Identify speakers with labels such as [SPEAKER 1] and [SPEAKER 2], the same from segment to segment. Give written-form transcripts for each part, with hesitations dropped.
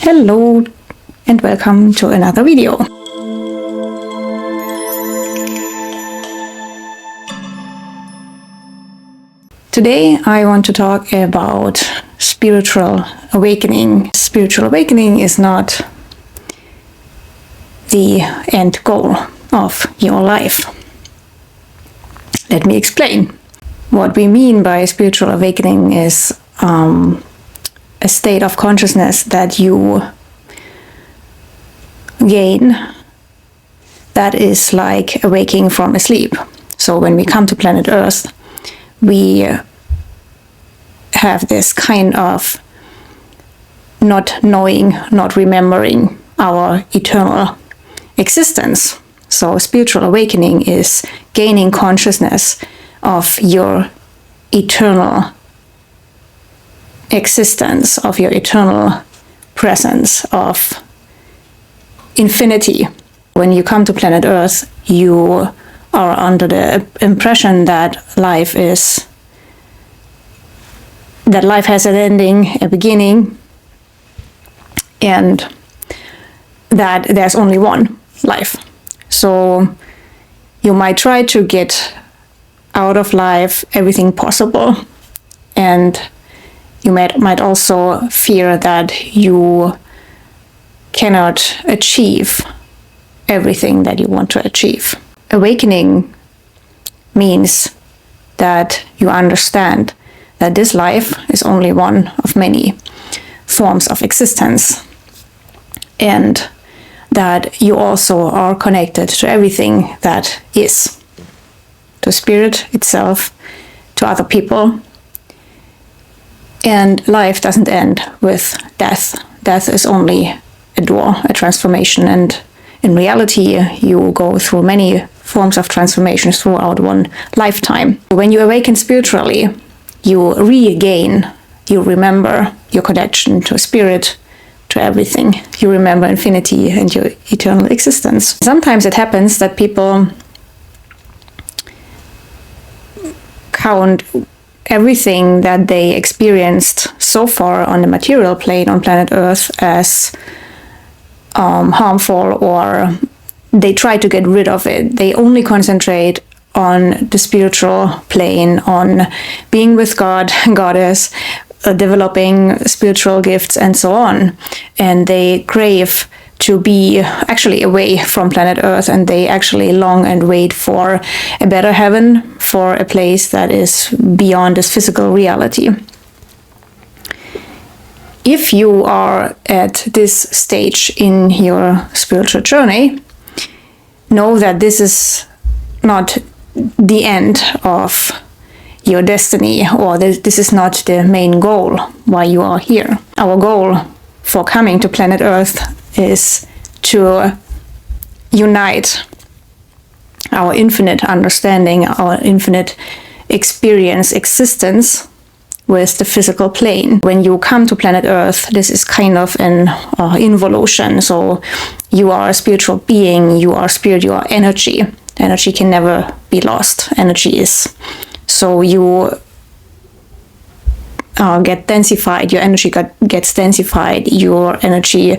[SPEAKER 1] Hello and welcome to another video. Today I want to talk about spiritual awakening. Spiritual awakening is not the end goal of your life. Let me explain. What we mean by spiritual awakening is a state of consciousness that you gain that is like awaking from a sleep. So when we come to planet Earth, we have this kind of not knowing, not remembering our eternal existence. So spiritual awakening is gaining consciousness of your eternal existence, of your eternal presence, of infinity. When you come to planet Earth, you are under the impression that life has an ending, a beginning, and that there's only one life. So you might try to get out of life everything possible, and you might also fear that you cannot achieve everything that you want to achieve. Awakening means that you understand that this life is only one of many forms of existence, and that you also are connected to everything that is, to spirit itself, to other people. And life doesn't end with death. Death is only a door, a transformation, and in reality you go through many forms of transformations throughout one lifetime. When you awaken spiritually, you regain, you remember your connection to spirit, to everything. You remember infinity and your eternal existence. Sometimes it happens that people count everything that they experienced so far on the material plane on planet Earth as harmful, or they try to get rid of it. They only concentrate on the spiritual plane, on being with God, Goddess, developing spiritual gifts and so on. And they crave to be actually away from planet Earth, and they actually long and wait for a better heaven, for a place that is beyond this physical reality. If you are at this stage in your spiritual journey, know that this is not the end of your destiny, or this is not the main goal why you are here. Our goal for coming to planet Earth is to unite our infinite understanding, our infinite existence with the physical plane. When you come to planet Earth, this is kind of an involution. So you are a spiritual being, you are spirit, you are energy. Energy can never be lost. Energy is. So you get densified, your energy gets densified, your energy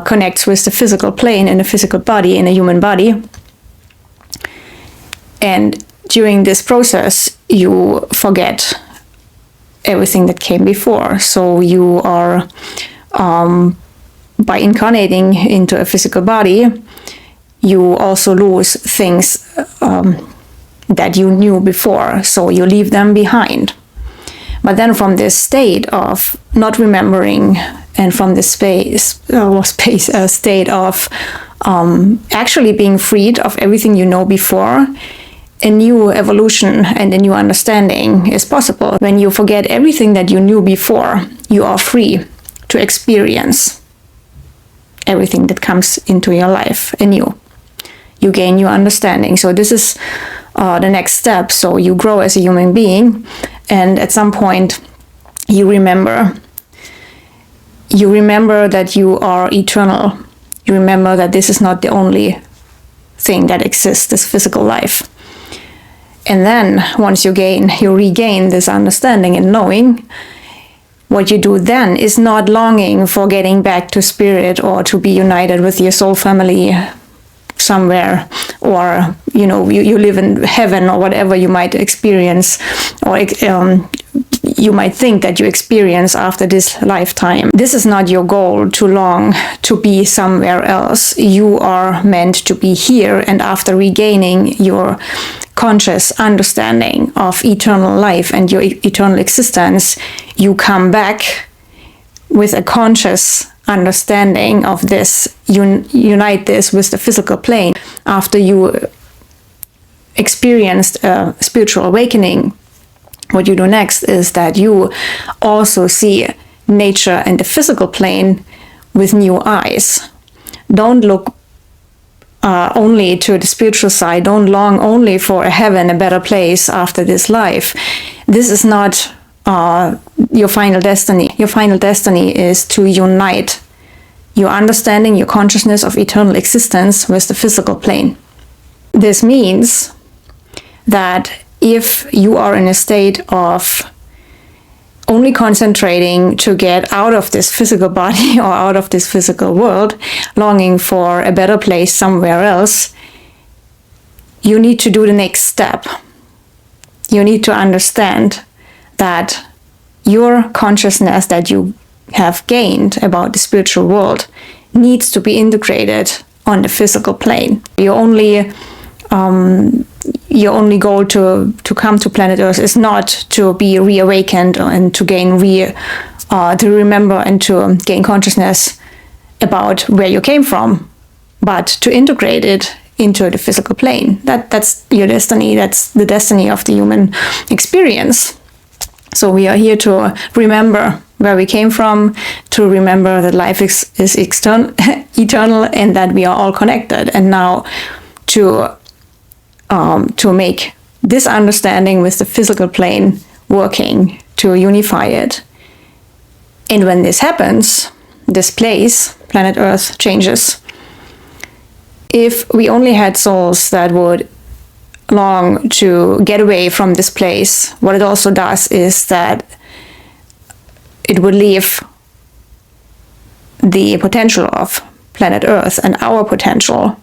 [SPEAKER 1] connects with the physical plane in a physical body, in a human body. And during this process, you forget everything that came before. So you are, by incarnating into a physical body, you also lose things that you knew before. So you leave them behind. But then from this state of not remembering, and from this state of actually being freed of everything you know before, a new evolution and a new understanding is possible. When you forget everything that you knew before, you are free to experience everything that comes into your life anew. You gain new understanding. So this is the next step. So you grow as a human being, and at some point you remember that you are eternal. You remember that this is not the only thing that exists, this physical life. And then once you regain this understanding and knowing, what you do then is not longing for getting back to spirit or to be united with your soul family somewhere, or you live in heaven or whatever you might experience, or you might think that you experience after this lifetime. This is not your goal, to long to be somewhere else. You are meant to be here, and after regaining your conscious understanding of eternal life and your eternal existence, you come back with a conscious understanding of this, unite this with the physical plane. After you experienced a spiritual awakening, what you do next is that you also see nature and the physical plane with new eyes. Don't look only to the spiritual side. Don't long only for a heaven, a better place after this life. This is not your final destiny. Your final destiny is to unite your understanding, your consciousness of eternal existence with the physical plane. This means that if you are in a state of only concentrating to get out of this physical body or out of this physical world, longing for a better place somewhere else, you need to do the next step. You need to understand that your consciousness that you have gained about the spiritual world needs to be integrated on the physical plane. Your only goal to come to planet Earth is not to be reawakened and to gain to remember and to gain consciousness about where you came from, but to integrate it into the physical plane. That's your destiny. That's the destiny of the human experience. So we are here to remember where we came from, to remember that life is eternal, and that we are all connected. And now to make this understanding with the physical plane working, to unify it. And when this happens, this place, planet Earth, changes. If we only had souls that would long to get away from this place, what it also does is that it would leave the potential of planet Earth and our potential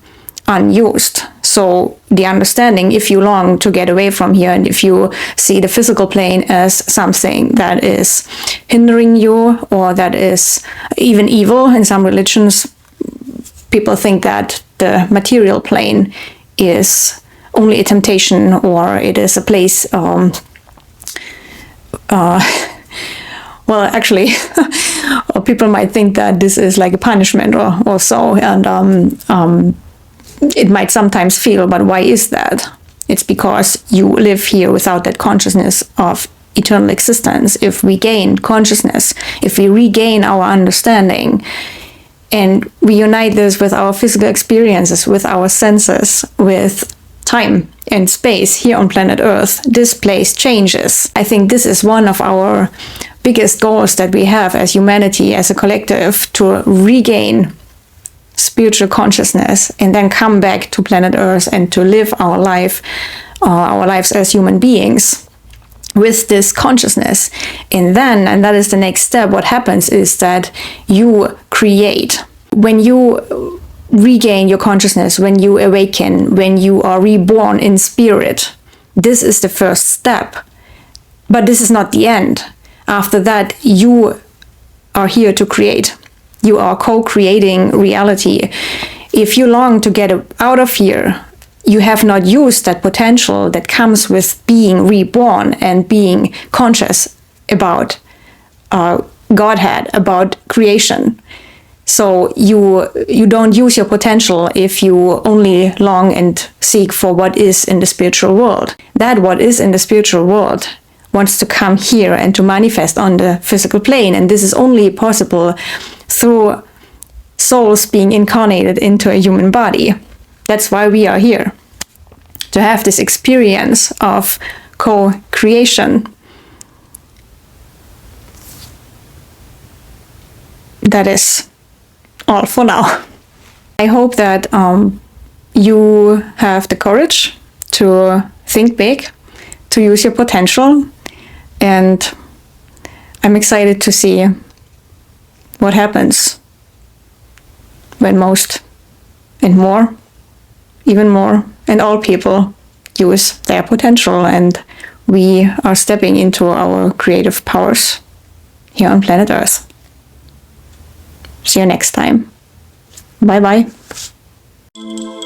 [SPEAKER 1] unused. So the understanding, if you long to get away from here, and if you see the physical plane as something that is hindering you, or that is even evil, in some religions people think that the material plane is only a temptation, or it is a place well, actually, people might think that this is like a punishment or so, and it might sometimes feel, but why is that? It's because you live here without that consciousness of eternal existence. If we gain consciousness, if we regain our understanding, and we unite this with our physical experiences, with our senses, with time and space here on planet Earth, this place changes. I think this is one of our biggest goals that we have as humanity, as a collective, to regain spiritual consciousness and then come back to planet Earth and to live our lives as human beings with this consciousness. And that is the next step, what happens is that you create. When you regain your consciousness, when you awaken, when you are reborn in spirit, this is the first step. But this is not the end. After that, you are here to create. You are co-creating reality. If you long to get out of here, you have not used that potential that comes with being reborn and being conscious about Godhead, about creation. So you don't use your potential if you only long and seek for what is in the spiritual world. That what is in the spiritual world wants to come here and to manifest on the physical plane. And this is only possible through souls being incarnated into a human body. That's why we are here, to have this experience of co-creation. That is all for now. I hope that you have the courage to think big, to use your potential, and I'm excited to see what happens when most and more, even more, and all people use their potential and we are stepping into our creative powers here on planet Earth. See you next time. Bye bye.